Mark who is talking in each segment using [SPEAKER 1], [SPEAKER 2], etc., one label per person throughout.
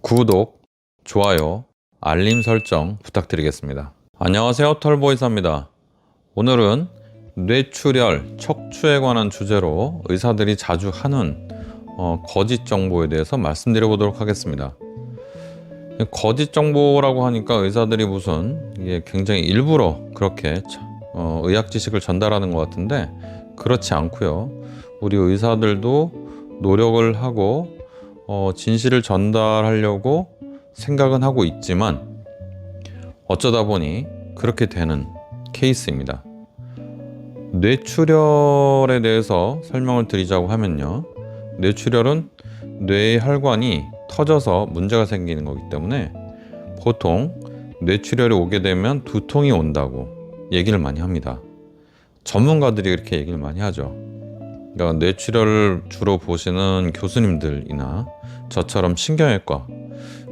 [SPEAKER 1] 구독, 좋아요, 알림 설정 부탁드리겠습니다. 안녕하세요, 털보이사입니다. 오늘은 뇌출혈, 척추에 관한 주제로 의사들이 자주 하는 거짓 정보에 대해서 말씀드려 보도록 하겠습니다. 거짓 정보라고 하니까 의사들이 무슨 이게 굉장히 일부러 그렇게 의학 지식을 전달하는 것 같은데 그렇지 않고요. 우리 의사들도 노력을 하고 진실을 전달하려고 생각은 하고 있지만 어쩌다 보니 그렇게 되는 케이스입니다. 뇌출혈에 대해서 설명을 드리자고 하면요. 뇌출혈은 뇌의 혈관이 터져서 문제가 생기는 거기 때문에 보통 뇌출혈이 오게 되면 두통이 온다고 얘기를 많이 합니다. 전문가들이 이렇게 얘기를 많이 하죠. 그러니까 뇌출혈을 주로 보시는 교수님들이나 저처럼 신경외과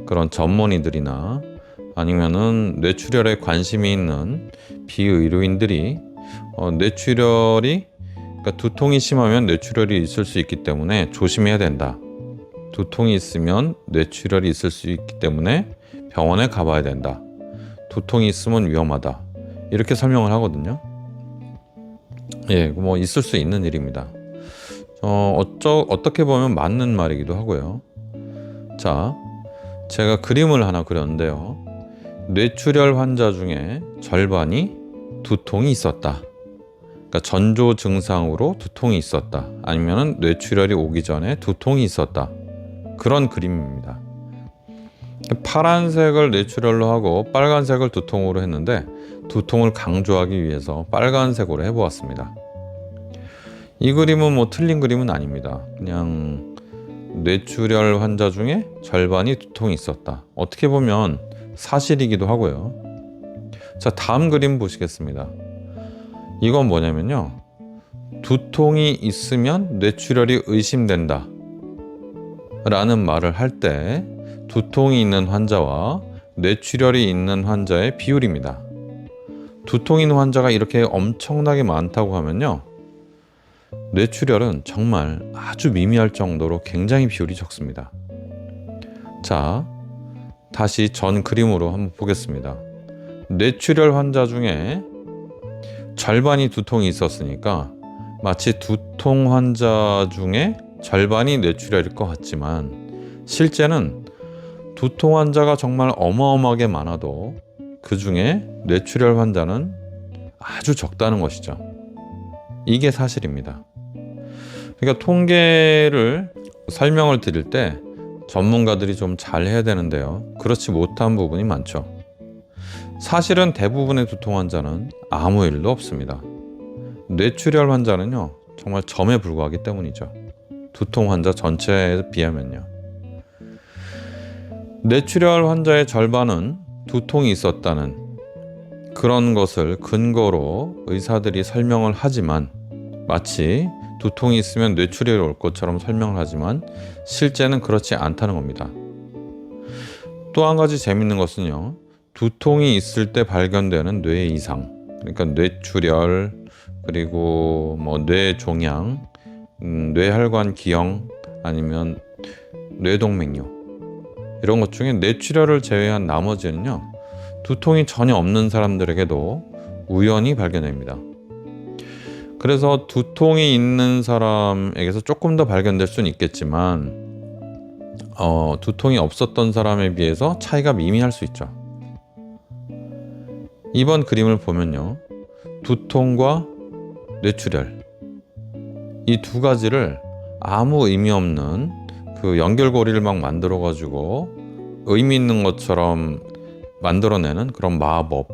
[SPEAKER 1] 그런 전문의들이나 아니면은 뇌출혈에 관심이 있는 비의료인들이 뇌출혈이 그러니까 두통이 심하면 뇌출혈이 있을 수 있기 때문에 조심해야 된다. 두통이 있으면 뇌출혈이 있을 수 있기 때문에 병원에 가봐야 된다. 두통이 있으면 위험하다. 이렇게 설명을 하거든요. 예, 뭐 있을 수 있는 일입니다. 어떻게 보면 맞는 말이기도 하고요. 자, 제가 그림을 하나 그렸는데요. 뇌출혈 환자 중에 절반이 두통이 있었다. 그러니까 전조 증상으로 두통이 있었다. 아니면 뇌출혈이 오기 전에 두통이 있었다. 그런 그림입니다. 파란색을 뇌출혈로 하고 빨간색을 두통으로 했는데 두통을 강조하기 위해서 빨간색으로 해보았습니다. 이 그림은 뭐 틀린 그림은 아닙니다. 그냥 뇌출혈 환자 중에 절반이 두통이 있었다. 어떻게 보면 사실이기도 하고요. 자, 다음 그림 보시겠습니다. 이건 뭐냐면요. 두통이 있으면 뇌출혈이 의심된다 라는 말을 할 때 두통이 있는 환자와 뇌출혈이 있는 환자의 비율입니다. 두통이 있는 환자가 이렇게 엄청나게 많다고 하면요. 뇌출혈은 정말 아주 미미할 정도로 굉장히 비율이 적습니다. 자, 다시 전 그림으로 한번 보겠습니다. 뇌출혈 환자 중에 절반이 두통이 있었으니까 마치 두통 환자 중에 절반이 뇌출혈일 것 같지만 실제는 두통 환자가 정말 어마어마하게 많아도 그 중에 뇌출혈 환자는 아주 적다는 것이죠. 이게 사실입니다. 그러니까 통계를 설명을 드릴 때 전문가들이 좀 잘 해야 되는데요. 그렇지 못한 부분이 많죠. 사실은 대부분의 두통 환자는 아무 일도 없습니다. 뇌출혈 환자는요, 정말 점에 불과하기 때문이죠. 두통 환자 전체에 비하면요. 뇌출혈 환자의 절반은 두통이 있었다는 그런 것을 근거로 의사들이 설명을 하지만 마치 두통이 있으면 뇌출혈이 올 것처럼 설명을 하지만 실제는 그렇지 않다는 겁니다. 또 한 가지 재밌는 것은요. 두통이 있을 때 발견되는 뇌 이상, 그러니까 뇌출혈, 그리고 뭐 뇌종양, 뇌혈관 기형, 아니면 뇌동맥류 이런 것 중에 뇌출혈을 제외한 나머지는요. 두통이 전혀 없는 사람들에게도 우연히 발견됩니다. 그래서 두통이 있는 사람에게서 조금 더 발견될 수는 있겠지만 두통이 없었던 사람에 비해서 차이가 미미할 수 있죠. 이번 그림을 보면요. 두통과 뇌출혈 이 두 가지를 아무 의미 없는 그 연결고리를 막 만들어 가지고 의미 있는 것처럼 만들어내는 그런 마법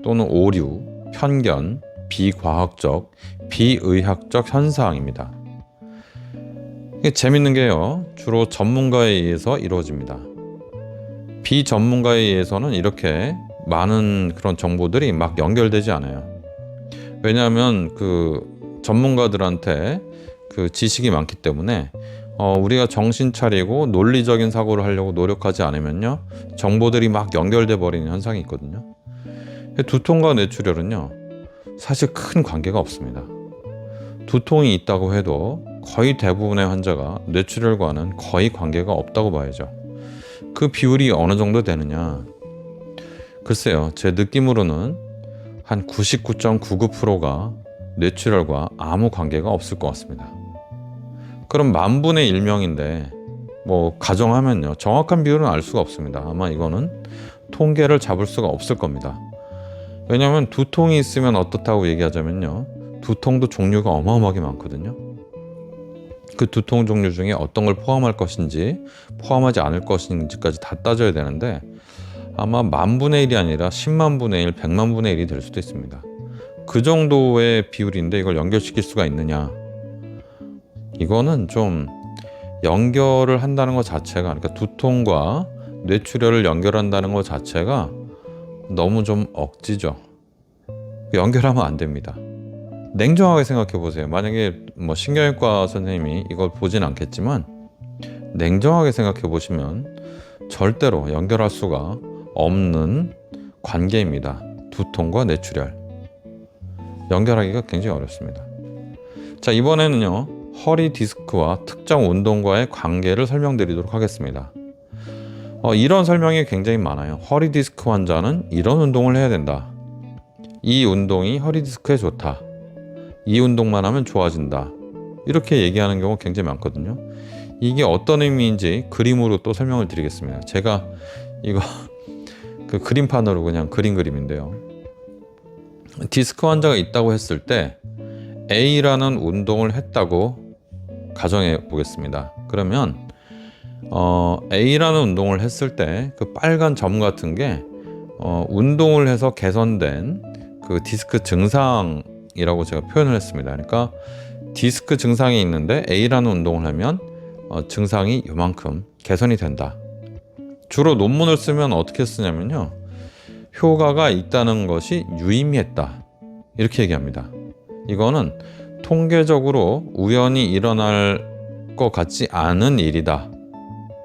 [SPEAKER 1] 또는 오류, 편견, 비과학적, 비의학적 현상입니다. 이게 재밌는 게요. 주로 전문가에 의해서 이루어집니다. 비전문가에 의해서는 이렇게 많은 그런 정보들이 막 연결되지 않아요. 왜냐하면 그 전문가들한테 그 지식이 많기 때문에 우리가 정신 차리고 논리적인 사고를 하려고 노력하지 않으면요. 정보들이 막 연결돼 버리는 현상이 있거든요. 두통과 뇌출혈은요. 사실 큰 관계가 없습니다. 두통이 있다고 해도 거의 대부분의 환자가 뇌출혈과는 거의 관계가 없다고 봐야죠. 그 비율이 어느 정도 되느냐? 글쎄요, 제 느낌으로는 한 99.99%가 뇌출혈과 아무 관계가 없을 것 같습니다. 그럼 10,000분의 1명인데 뭐 가정하면요, 정확한 비율은 알 수가 없습니다. 아마 이거는 통계를 잡을 수가 없을 겁니다. 왜냐하면 두통이 있으면 어떻다고 얘기하자면요, 두통도 종류가 어마어마하게 많거든요. 그 두통 종류 중에 어떤 걸 포함할 것인지 포함하지 않을 것인지까지 다 따져야 되는데, 아마 10,000분의 1이 아니라 100,000분의 1, 1,000,000분의 1이 될 수도 있습니다. 그 정도의 비율인데 이걸 연결시킬 수가 있느냐? 이거는 좀 연결을 한다는 것 자체가, 그러니까 두통과 뇌출혈을 연결한다는 것 자체가 너무 좀 억지죠. 연결하면 안 됩니다. 냉정하게 생각해 보세요. 만약에 뭐 신경외과 선생님이 이걸 보진 않겠지만 냉정하게 생각해 보시면 절대로 연결할 수가 없는 관계입니다. 두통과 뇌출혈. 연결하기가 굉장히 어렵습니다. 자, 이번에는요, 허리 디스크와 특정 운동과의 관계를 설명드리도록 하겠습니다. 이런 설명이 굉장히 많아요. 허리 디스크 환자는 이런 운동을 해야 된다. 이 운동이 허리 디스크에 좋다. 이 운동만 하면 좋아진다. 이렇게 얘기하는 경우가 굉장히 많거든요. 이게 어떤 의미인지 그림으로 또 설명을 드리겠습니다. 제가 이거 그 그림판으로 그냥 그린 그림인데요. 디스크 환자가 있다고 했을 때 A라는 운동을 했다고 가정해 보겠습니다. 그러면 A라는 운동을 했을 때 그 빨간 점 같은 게 운동을 해서 개선된 그 디스크 증상이라고 제가 표현을 했습니다. 그러니까 디스크 증상이 있는데 A라는 운동을 하면 증상이 요만큼 개선이 된다. 주로 논문을 쓰면 어떻게 쓰냐면요, 효과가 있다는 것이 유의미했다, 이렇게 얘기합니다. 이거는 통계적으로 우연히 일어날 것 같지 않은 일이다.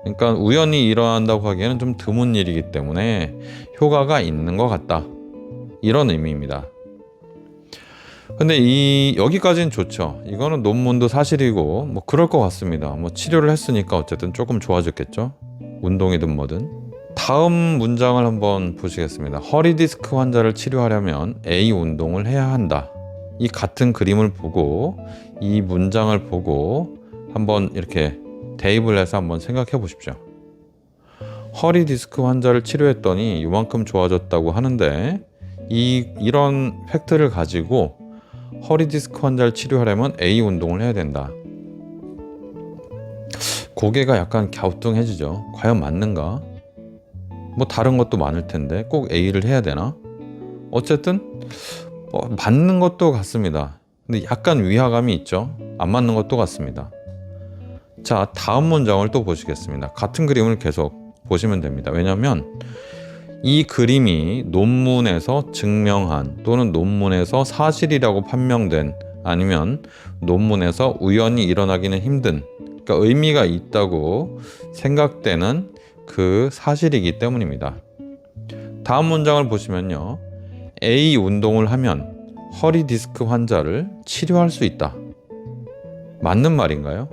[SPEAKER 1] 그러니까 우연히 일어난다고 하기에는 좀 드문 일이기 때문에 효과가 있는 것 같다, 이런 의미입니다. 근데 여기까지는 좋죠. 이거는 논문도 사실이고 뭐 그럴 것 같습니다. 뭐 치료를 했으니까 어쨌든 조금 좋아졌겠죠. 운동이든 뭐든. 다음 문장을 한번 보시겠습니다. 허리 디스크 환자를 치료하려면 A 운동을 해야 한다. 이 같은 그림을 보고 이 문장을 보고 한번 이렇게 대입을 해서 한번 생각해 보십시오. 허리 디스크 환자를 치료했더니 이만큼 좋아졌다고 하는데 이런 팩트를 가지고 허리 디스크 환자를 치료하려면 A 운동을 해야 된다. 고개가 약간 갸우뚱해지죠. 과연 맞는가? 뭐 다른 것도 많을 텐데 꼭 A를 해야 되나? 어쨌든 맞는 것도 같습니다. 근데 약간 위화감이 있죠. 안 맞는 것도 같습니다. 자, 다음 문장을 또 보시겠습니다. 같은 그림을 계속 보시면 됩니다. 왜냐하면 이 그림이 논문에서 증명한 또는 논문에서 사실이라고 판명된, 아니면 논문에서 우연히 일어나기는 힘든, 그러니까 의미가 있다고 생각되는 그 사실이기 때문입니다. 다음 문장을 보시면요, A 운동을 하면 허리 디스크 환자를 치료할 수 있다. 맞는 말인가요?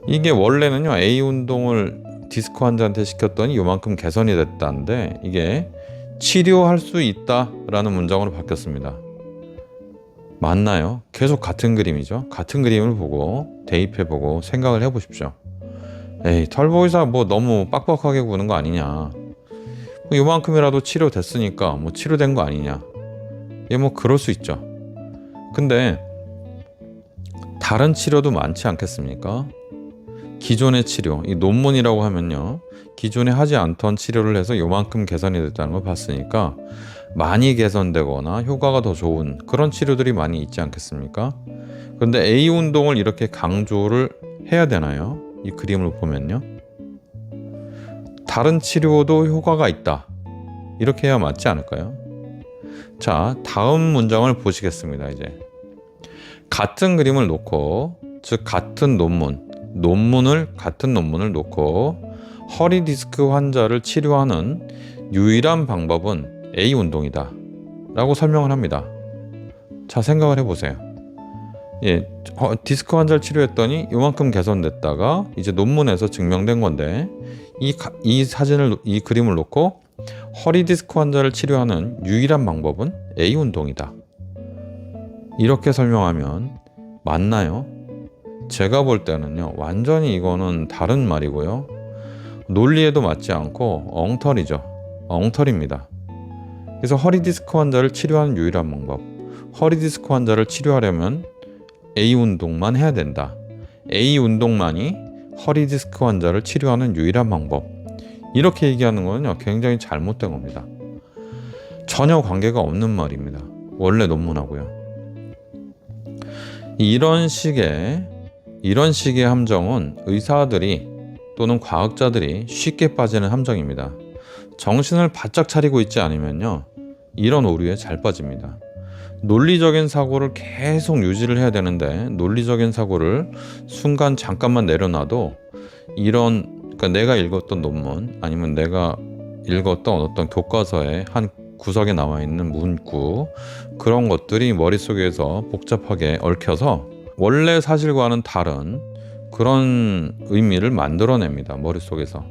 [SPEAKER 1] 이게 원래는요, A 운동을 디스크 환자한테 시켰더니 요만큼 개선이 됐다는데 이게 치료할 수 있다라는 문장으로 바뀌었습니다. 맞나요? 계속 같은 그림이죠. 같은 그림을 보고 대입해보고 생각을 해보십시오. 에이, 털보이사 뭐 너무 빡빡하게 구는 거 아니냐, 뭐 요만큼이라도 치료됐으니까 뭐 치료된 거 아니냐, 예, 뭐 그럴 수 있죠. 근데 다른 치료도 많지 않겠습니까? 기존의 치료, 이 논문이라고 하면요, 기존에 하지 않던 치료를 해서 요만큼 개선이 됐다는 걸 봤으니까 많이 개선되거나 효과가 더 좋은 그런 치료들이 많이 있지 않겠습니까? 그런데 A 운동을 이렇게 강조를 해야 되나요? 이 그림을 보면요, 다른 치료도 효과가 있다, 이렇게 해야 맞지 않을까요? 자, 다음 문장을 보시겠습니다. 이제 같은 그림을 놓고, 즉 같은 같은 논문을 놓고 허리 디스크 환자를 치료하는 유일한 방법은 A 운동이다 라고 설명을 합니다. 자, 생각을 해보세요. 예, 디스크 환자를 치료했더니 요만큼 개선됐다가 이제 논문에서 증명된 건데 이 사진을 이 그림을 놓고 허리 디스크 환자를 치료하는 유일한 방법은 A 운동이다. 이렇게 설명하면 맞나요? 제가 볼 때는요, 완전히 이거는 다른 말이고요. 논리에도 맞지 않고 엉터리죠. 엉터리입니다. 그래서 허리 디스크 환자를 치료하는 유일한 방법. 허리 디스크 환자를 치료하려면 A 운동만 해야 된다. A 운동만이 허리 디스크 환자를 치료하는 유일한 방법. 이렇게 얘기하는 거는요, 굉장히 잘못된 겁니다. 전혀 관계가 없는 말입니다. 원래 논문하고요. 이런 식의 함정은 의사들이 또는 과학자들이 쉽게 빠지는 함정입니다. 정신을 바짝 차리고 있지 않으면요, 이런 오류에 잘 빠집니다. 논리적인 사고를 계속 유지를 해야 되는데 논리적인 사고를 순간 잠깐만 내려놔도 그러니까 내가 읽었던 논문 아니면 내가 읽었던 어떤 교과서의 한 구석에 나와 있는 문구, 그런 것들이 머릿속에서 복잡하게 얽혀서 원래 사실과는 다른 그런 의미를 만들어냅니다, 머릿속에서.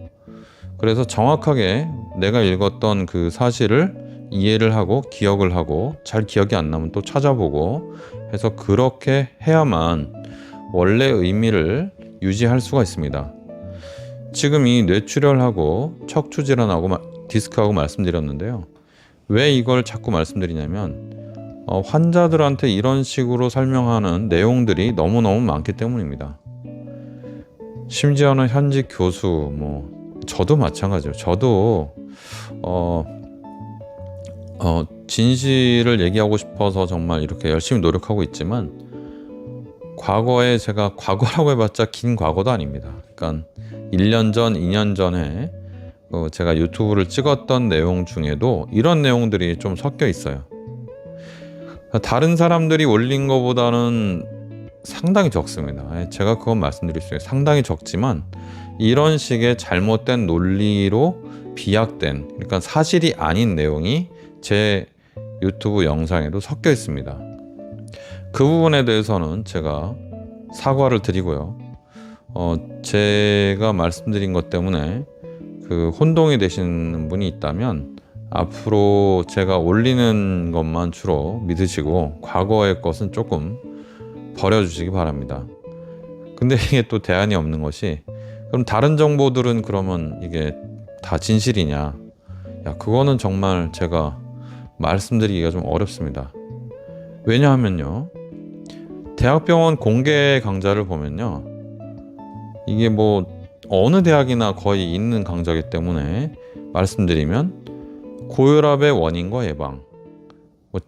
[SPEAKER 1] 그래서 정확하게 내가 읽었던 그 사실을 이해를 하고 기억을 하고, 잘 기억이 안 나면 또 찾아보고 해서 그렇게 해야만 원래 의미를 유지할 수가 있습니다. 지금 이 뇌출혈하고 척추 질환하고 디스크하고 말씀드렸는데요. 왜 이걸 자꾸 말씀드리냐면 환자들한테 이런 식으로 설명하는 내용들이 너무너무 많기 때문입니다. 심지어는 현직 교수, 저도 마찬가지예요. 저도 진실을 얘기하고 싶어서 정말 이렇게 열심히 노력하고 있지만, 과거에 제가 과거라고 해봤자 긴 과거도 아닙니다. 그러니까 1년 전, 2년 전에 제가 유튜브를 찍었던 내용 중에도 이런 내용들이 좀 섞여 있어요. 다른 사람들이 올린 것보다는 상당히 적습니다. 제가 그건 말씀드릴 수 있어요. 상당히 적지만 이런 식의 잘못된 논리로 비약된, 그러니까 사실이 아닌 내용이 제 유튜브 영상에도 섞여 있습니다. 그 부분에 대해서는 제가 사과를 드리고요. 제가 말씀드린 것 때문에 그 혼동이 되시는 분이 있다면 앞으로 제가 올리는 것만 주로 믿으시고 과거의 것은 조금 버려주시기 바랍니다. 근데 이게 또 대안이 없는 것이, 그럼 다른 정보들은 그러면 이게 다 진실이냐? 그거는 정말 제가 말씀드리기가 좀 어렵습니다. 왜냐하면요, 대학병원 공개 강좌를 보면요, 이게 어느 대학이나 거의 있는 강좌이기 때문에 말씀드리면, 고혈압의 원인과 예방,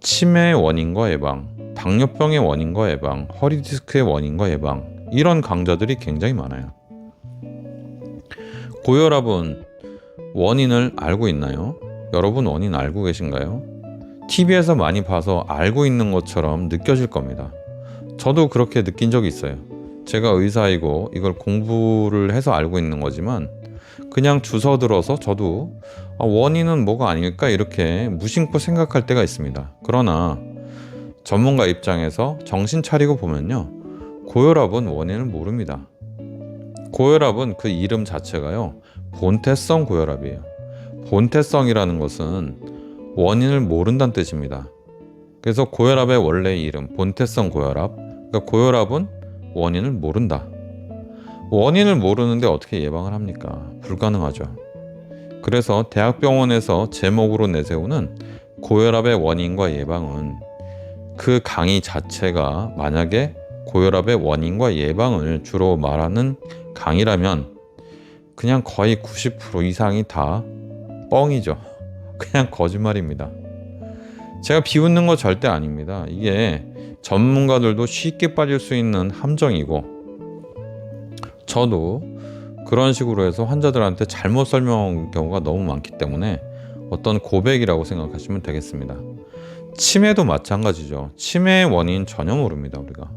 [SPEAKER 1] 치매의 원인과 예방, 당뇨병의 원인과 예방, 허리디스크의 원인과 예방, 이런 강좌들이 굉장히 많아요. 고혈압은 원인을 알고 있나요? 여러분 원인 알고 계신가요? TV에서 많이 봐서 알고 있는 것처럼 느껴질 겁니다. 저도 그렇게 느낀 적이 있어요. 제가 의사이고 이걸 공부를 해서 알고 있는 거지만 그냥 주워 들어서 저도 원인은 뭐가 아닐까 이렇게 무심코 생각할 때가 있습니다. 그러나 전문가 입장에서 정신 차리고 보면요, 고혈압은 원인을 모릅니다. 고혈압은 그 이름 자체가요, 본태성 고혈압이에요. 본태성이라는 것은 원인을 모른다는 뜻입니다. 그래서 고혈압의 원래 이름 본태성 고혈압, 그러니까 고혈압은 원인을 모른다. 원인을 모르는데 어떻게 예방을 합니까? 불가능하죠. 그래서 대학병원에서 제목으로 내세우는 고혈압의 원인과 예방은, 그 강의 자체가 만약에 고혈압의 원인과 예방을 주로 말하는 강의라면 그냥 거의 90% 이상이 다 뻥이죠. 그냥 거짓말입니다. 제가 비웃는 거 절대 아닙니다. 이게 전문가들도 쉽게 빠질 수 있는 함정이고, 저도 그런 식으로 해서 환자들한테 잘못 설명한 경우가 너무 많기 때문에 어떤 고백이라고 생각하시면 되겠습니다. 치매도 마찬가지죠. 치매의 원인 전혀 모릅니다, 우리가.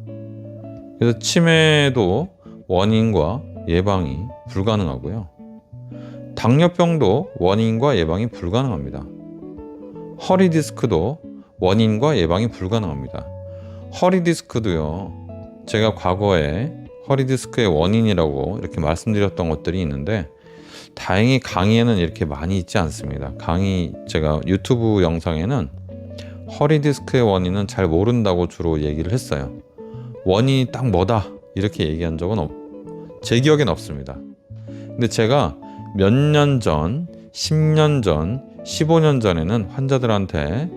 [SPEAKER 1] 그래서 치매도 원인과 예방이 불가능하고요. 당뇨병도 원인과 예방이 불가능합니다. 허리 디스크도 원인과 예방이 불가능합니다. 허리 디스크도요, 제가 과거에 허리디스크의 원인이라고 이렇게 말씀드렸던 것들이 있는데 다행히 강의에는 이렇게 많이 있지 않습니다. 제가 유튜브 영상에는 허리디스크의 원인은 잘 모른다고 주로 얘기를 했어요. 원인이 딱 뭐다 이렇게 얘기한 적은 제 기억엔 없습니다. 근데 제가 몇 년 전, 10년 전, 15년 전에는 환자들한테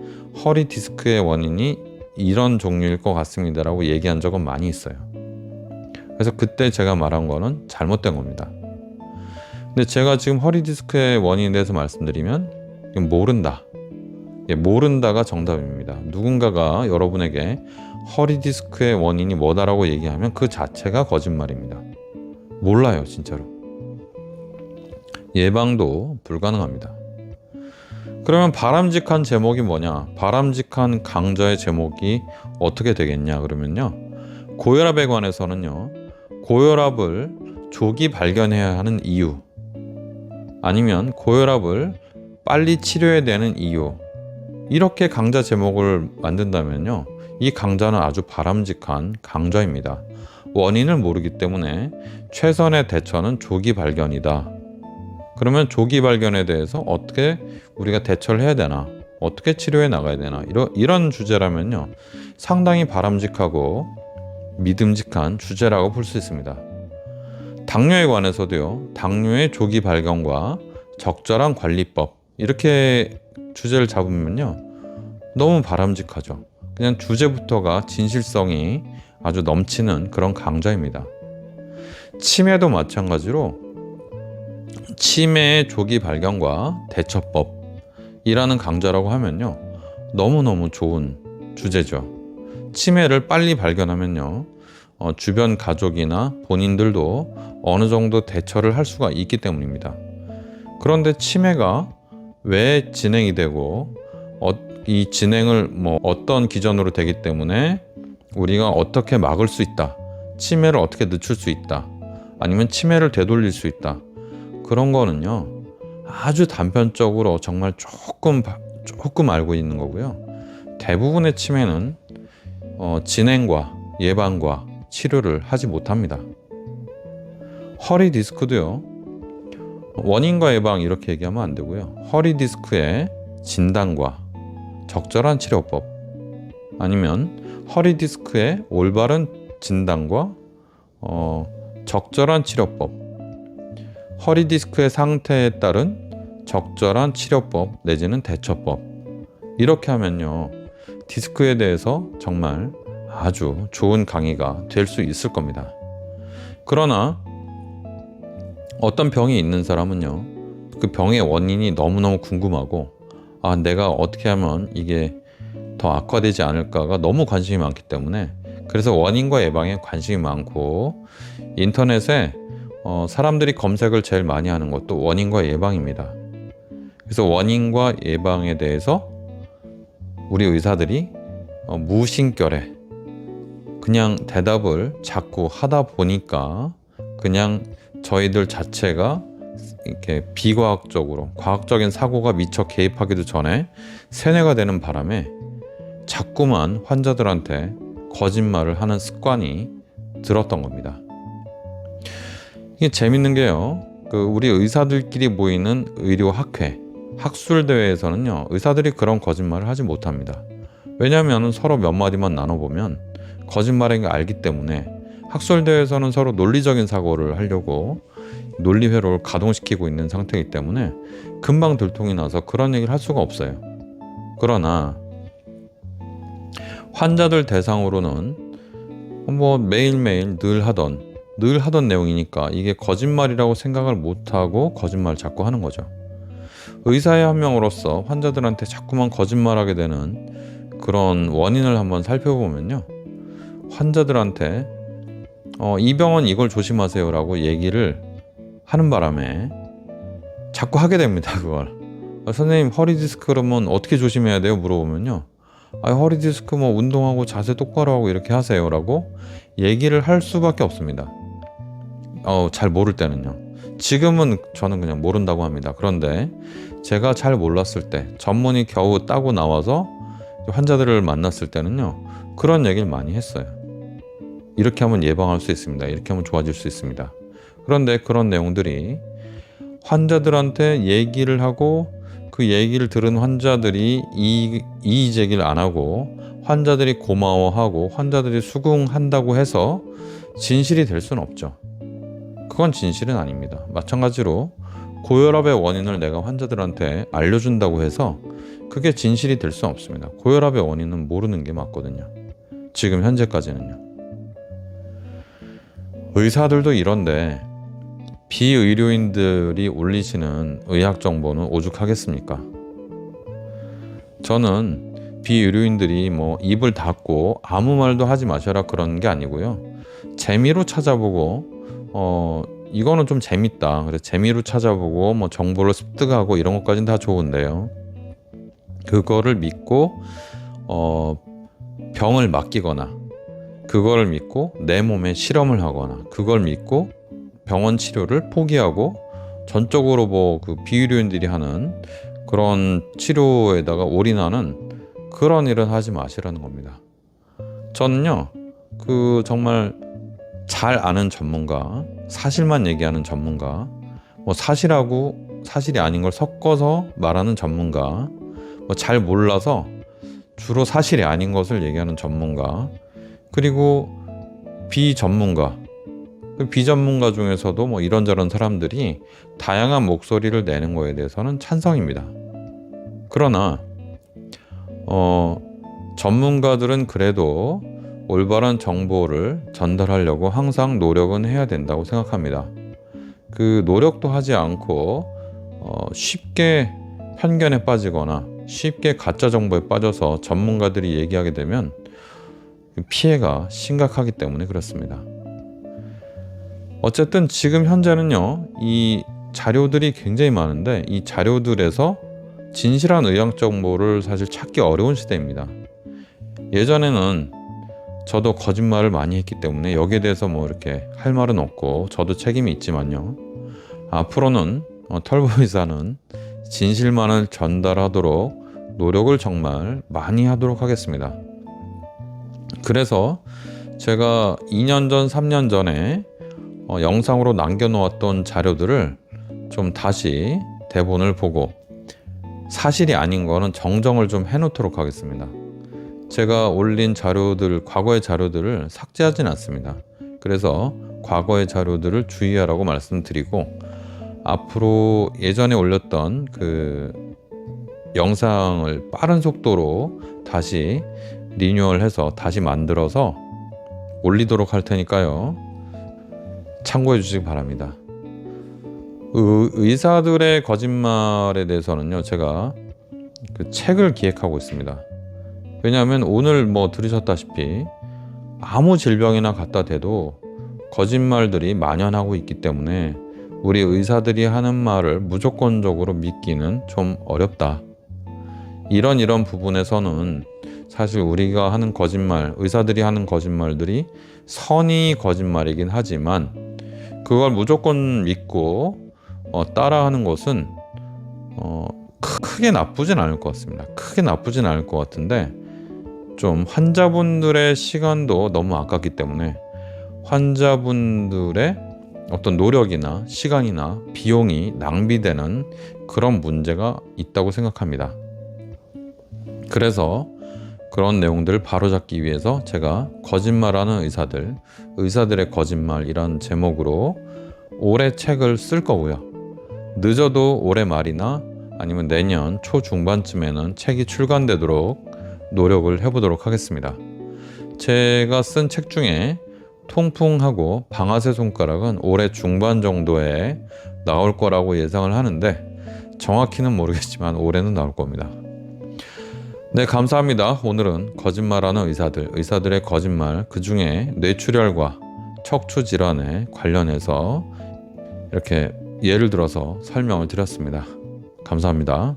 [SPEAKER 1] 허리디스크의 원인이 이런 종류일 것 같습니다라고 얘기한 적은 많이 있어요. 그래서 그때 제가 말한 거는 잘못된 겁니다. 근데 제가 지금 허리디스크의 원인에 대해서 말씀드리면 모른다. 모른다가 정답입니다. 누군가가 여러분에게 허리디스크의 원인이 뭐다라고 얘기하면 그 자체가 거짓말입니다. 몰라요, 진짜로. 예방도 불가능합니다. 그러면 바람직한 제목이 뭐냐? 바람직한 강좌의 제목이 어떻게 되겠냐? 그러면요. 고혈압에 관해서는요. 고혈압을 조기 발견해야 하는 이유, 아니면 고혈압을 빨리 치료해야 되는 이유, 이렇게 강좌 제목을 만든다면요. 이 강좌는 아주 바람직한 강좌입니다. 원인을 모르기 때문에 최선의 대처는 조기 발견이다. 그러면 조기 발견에 대해서 어떻게 우리가 대처를 해야 되나, 어떻게 치료해 나가야 되나, 이런 주제라면요. 상당히 바람직하고 믿음직한 주제라고 볼 수 있습니다. 당뇨에 관해서도요. 당뇨의 조기 발견과 적절한 관리법, 이렇게 주제를 잡으면요. 너무 바람직하죠. 그냥 주제부터가 진실성이 아주 넘치는 그런 강좌입니다. 치매도 마찬가지로 치매의 조기 발견과 대처법이라는 강좌라고 하면요. 너무너무 좋은 주제죠. 치매를 빨리 발견하면요. 주변 가족이나 본인들도 어느 정도 대처를 할 수가 있기 때문입니다. 그런데 치매가 왜 진행이 되고 이 진행을 어떤 기전으로 되기 때문에 우리가 어떻게 막을 수 있다, 치매를 어떻게 늦출 수 있다, 아니면 치매를 되돌릴 수 있다, 그런 거는요 아주 단편적으로 정말 조금 알고 있는 거고요. 대부분의 치매는 진행과 예방과 치료를 하지 못합니다. 허리 디스크도요, 원인과 예방 이렇게 얘기하면 안 되고요. 허리 디스크의 진단과 적절한 치료법, 아니면 허리 디스크의 올바른 진단과 적절한 치료법, 허리 디스크의 상태에 따른 적절한 치료법 내지는 대처법, 이렇게 하면요 디스크에 대해서 정말 아주 좋은 강의가 될 수 있을 겁니다. 그러나 어떤 병이 있는 사람은요, 그 병의 원인이 너무너무 궁금하고, 내가 어떻게 하면 이게 더 악화되지 않을까가 너무 관심이 많기 때문에, 그래서 원인과 예방에 관심이 많고, 인터넷에 사람들이 검색을 제일 많이 하는 것도 원인과 예방입니다. 그래서 원인과 예방에 대해서 우리 의사들이 무심결에 그냥 대답을 자꾸 하다 보니까 그냥 저희들 자체가 이렇게 비과학적으로, 과학적인 사고가 미처 개입하기도 전에 세뇌가 되는 바람에 자꾸만 환자들한테 거짓말을 하는 습관이 들었던 겁니다. 이게 재밌는 게요, 우리 의사들끼리 모이는 의료학회, 학술대회에서는요 의사들이 그런 거짓말을 하지 못합니다. 왜냐하면 서로 몇 마디만 나눠보면 거짓말인 걸 알기 때문에, 학술대회에서는 서로 논리적인 사고를 하려고 논리회로를 가동시키고 있는 상태이기 때문에 금방 들통이 나서 그런 얘기를 할 수가 없어요. 그러나 환자들 대상으로는 매일매일 늘 하던 내용이니까 이게 거짓말이라고 생각을 못하고 거짓말을 자꾸 하는 거죠. 의사의 한 명으로서 환자들한테 자꾸만 거짓말하게 되는 그런 원인을 한번 살펴보면요, 환자들한테 이 병은 이걸 조심하세요 라고 얘기를 하는 바람에 자꾸 하게 됩니다. 그걸 선생님 허리 디스크 그러면 어떻게 조심해야 돼요? 물어보면요, 허리 디스크 운동하고 자세 똑바로 하고 이렇게 하세요 라고 얘기를 할 수밖에 없습니다. 잘 모를 때는요. 지금은 저는 그냥 모른다고 합니다. 그런데 제가 잘 몰랐을 때, 전문의 겨우 따고 나와서 환자들을 만났을 때는요 그런 얘기를 많이 했어요. 이렇게 하면 예방할 수 있습니다. 이렇게 하면 좋아질 수 있습니다. 그런데 그런 내용들이 환자들한테 얘기를 하고 그 얘기를 들은 환자들이 이의 제기를 안 하고 환자들이 고마워하고 환자들이 수긍한다고 해서 진실이 될 수는 없죠. 그건 진실은 아닙니다. 마찬가지로 고혈압의 원인을 내가 환자들한테 알려준다고 해서 그게 진실이 될 수는 없습니다. 고혈압의 원인은 모르는 게 맞거든요. 지금 현재까지는요. 의사들도 이런데 비의료인들이 올리시는 의학 정보는 오죽하겠습니까? 저는 비의료인들이 뭐 입을 닫고 아무 말도 하지 마셔라 그런 게 아니고요. 재미로 찾아보고 이거는 좀 재밌다. 그래서 재미로 찾아보고 뭐 정보를 습득하고 이런 것까지는 다 좋은데요. 그거를 믿고 병을 맡기거나 그걸 믿고 내 몸에 실험을 하거나 그걸 믿고 병원 치료를 포기하고 전적으로 뭐 그 비의료인들이 하는 그런 치료에다가 올인하는 그런 일은 하지 마시라는 겁니다. 저는요, 그 정말 잘 아는 전문가, 사실만 얘기하는 전문가, 뭐 사실하고 사실이 아닌 걸 섞어서 말하는 전문가, 뭐 잘 몰라서 주로 사실이 아닌 것을 얘기하는 전문가, 그리고 비전문가, 그 비전문가 중에서도 뭐 이런저런 사람들이 다양한 목소리를 내는 거에 대해서는 찬성입니다. 그러나 전문가들은 그래도 올바른 정보를 전달하려고 항상 노력은 해야 된다고 생각합니다. 그 노력도 하지 않고 쉽게 편견에 빠지거나 쉽게 가짜 정보에 빠져서 전문가들이 얘기하게 되면 피해가 심각하기 때문에 그렇습니다. 어쨌든 지금 현재는요, 이 자료들이 굉장히 많은데 이 자료들에서 진실한 의학 정보를 사실 찾기 어려운 시대입니다. 예전에는 저도 거짓말을 많이 했기 때문에 여기에 대해서 뭐 이렇게 할 말은 없고 저도 책임이 있지만요. 앞으로는 털보의사는 진실만을 전달하도록 노력을 정말 많이 하도록 하겠습니다. 그래서 제가 2년 전, 3년 전에 영상으로 남겨놓았던 자료들을 좀 다시 대본을 보고 사실이 아닌 거는 정정을 좀 해놓도록 하겠습니다. 제가 올린 자료들, 과거의 자료들을 삭제하진 않습니다. 그래서 과거의 자료들을 주의하라고 말씀드리고 앞으로 예전에 올렸던 그 영상을 빠른 속도로 다시 리뉴얼해서 다시 만들어서 올리도록 할 테니까요. 참고해 주시기 바랍니다. 의사들의 거짓말에 대해서는요, 제가 그 책을 기획하고 있습니다. 왜냐하면 오늘 뭐 들으셨다시피 아무 질병이나 갖다 대도 거짓말들이 만연하고 있기 때문에 우리 의사들이 하는 말을 무조건적으로 믿기는 좀 어렵다. 이런 부분에서는 사실 우리가 하는 거짓말, 의사들이 하는 거짓말들이 선의 거짓말이긴 하지만 그걸 무조건 믿고 따라하는 것은 크게 나쁘진 않을 것 같습니다. 크게 나쁘진 않을 것 같은데 좀 환자분들의 시간도 너무 아깝기 때문에 환자분들의 어떤 노력이나 시간이나 비용이 낭비되는 그런 문제가 있다고 생각합니다. 그래서 그런 내용들을 바로잡기 위해서 제가 거짓말하는 의사들의 거짓말이란 제목으로 올해 책을 쓸 거고요. 늦어도 올해 말이나 아니면 내년 초중반쯤에는 책이 출간되도록 노력을 해보도록 하겠습니다. 제가 쓴 책 중에 통풍하고 방아쇠 손가락은 올해 중반 정도에 나올 거라고 예상을 하는데 정확히는 모르겠지만 올해는 나올 겁니다. 네, 감사합니다. 오늘은 거짓말하는 의사들의 거짓말, 그 중에 뇌출혈과 척추 질환에 관련해서 이렇게 예를 들어서 설명을 드렸습니다. 감사합니다.